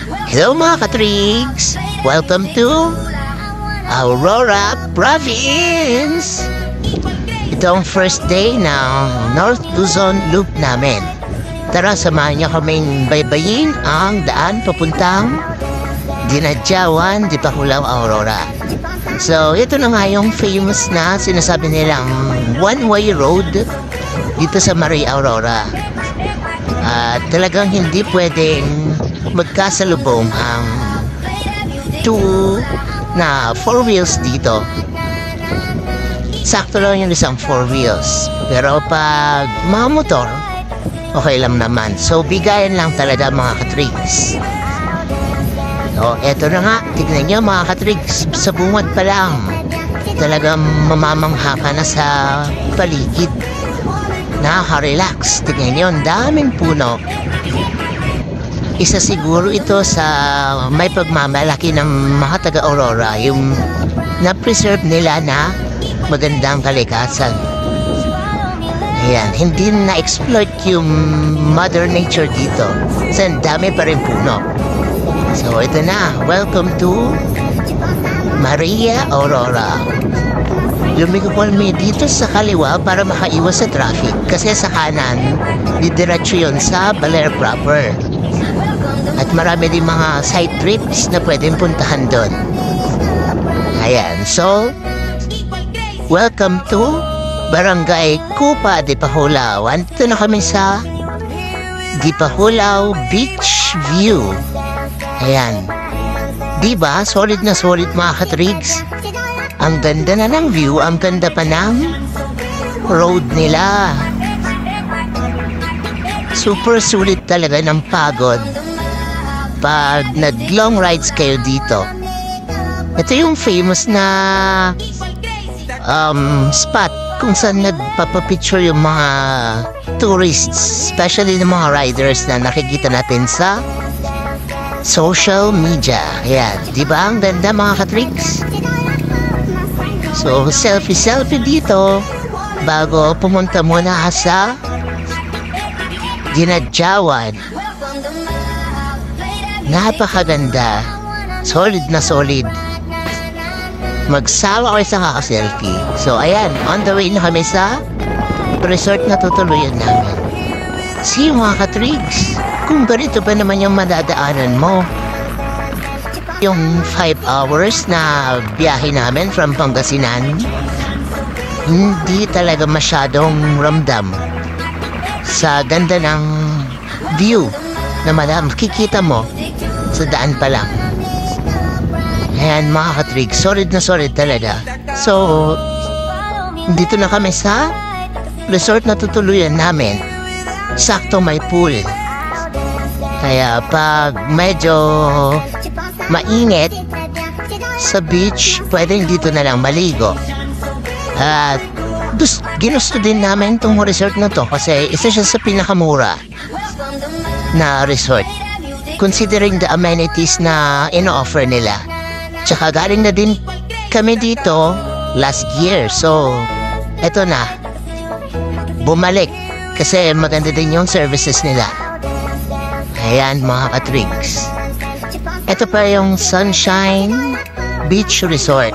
Hello mga katrigs! Welcome to Aurora Province! Ito ang first day ng North Luzon Loop namin. Tara, samahan niyo kaming baybayin ang daan papuntang Dinadjawan, Dipakulaw, Aurora. So, ito na nga yung famous na sinasabi nilang one-way road dito sa Maria Aurora. At talagang hindi pwedeng magkasalubong ang two na four wheels dito. Sakto lang yung isang four wheels. Pero pag mga motor, okay lang naman. So, bigayan lang talaga mga katrigs. So, eto na nga. Tignan nyo mga katrigs. Sa bungad pa lang. Talagang mamamangha ka na sa paligid. Nakaka-relax. Tignan nyo, ang daming puno. Isa siguro ito sa may pagmamalaki ng mga taga-Aurora, yung na-preserve nila na magandang kalikasan. Ayan, hindi na-exploit yung mother nature dito. Kasi ang dami pa rin puno. So ito na, welcome to Maria Aurora. Lumiko kami dito sa kaliwa para makaiwas sa traffic. Kasi sa kanan, didiretso yun sa Baler proper. At marami din mga side trips na pwedeng puntahan doon. Ayan, so, welcome to Barangay Kupa, Dipakulaw. Andito na kami sa Dipakulaw Beach View. Ayan. Diba? Solid na solid mga katrigs. Ang ganda na ng view, ang ganda pa ng road nila. Super sulit talaga ng pagod pag nag-long rides kayo dito. Ito yung famous na spot kung saan nagpapapicture yung mga tourists, especially ng mga riders na nakikita natin sa social media. Ayan, di ba ang ganda mga katrigs? So, selfie dito bago pumunta muna sa Dinadjawan. Napakaganda. Solid na solid. Magsawa kayo sa kaka-selfie. So, ayan, on the way na kami sa resort na tutuluyan namin. See you mga katrigs. Kung ganito pa naman yung madadaanan mo. Yung 5 hours na biyahe namin from Pangasinan, hindi talaga masyadong ramdam sa ganda ng view na makikita mo sa daan pa lang. Ayan mga katrig, solid na solid talaga. So, dito na kami sa resort na tutuluyan namin. Sakto may pool. Kaya pag medyo mainit sa beach, pwedeng dito na lang maligo. At ginusto din namin itong resort na to kasi isa siya sa pinakamura na resort considering the amenities na ino-offer nila. Tsaka galing na din kami dito last year. So, eto na. Bumalik kasi maganda din yung services nila. Ayan mga katrigs. Ito pa yung Sunshine Beach Resort.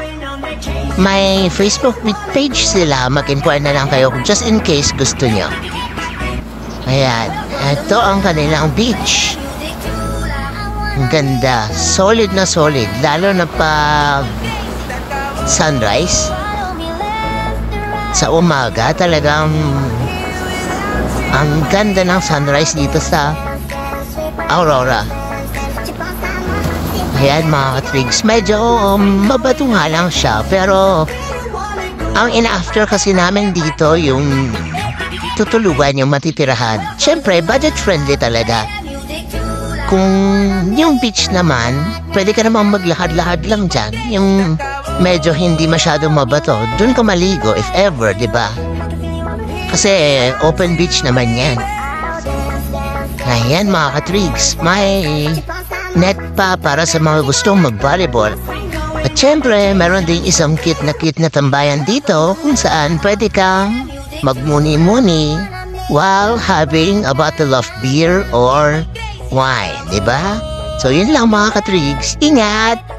May Facebook page sila. Mag-inquire na lang kayo just in case gusto nyo. Ayan. Ito ang kanilang beach. Ang ganda. Solid na solid. Lalo na pag sunrise. Sa umaga talagang ang ganda ng sunrise dito sa Aurora. Ayan mga katrigs, medyo mabato nga lang siya, pero ang ina-after kasi namin dito yung tutulugan, yung matitirahan. Siyempre, budget friendly talaga. Kung yung beach naman, pwede ka namang maglakad-lakad lang dyan. Yung medyo hindi masyadong mabato, dun ka maligo if ever, di ba? Kasi open beach naman yan. Ayan mga katrigs, may net pa para sa mga gustong mag-volleyball. At syempre, meron din isang cute na tambayan dito kung saan pwede kang magmuni-muni while having a bottle of beer or wine, di ba? So yun lang mga katrigs. Ingat!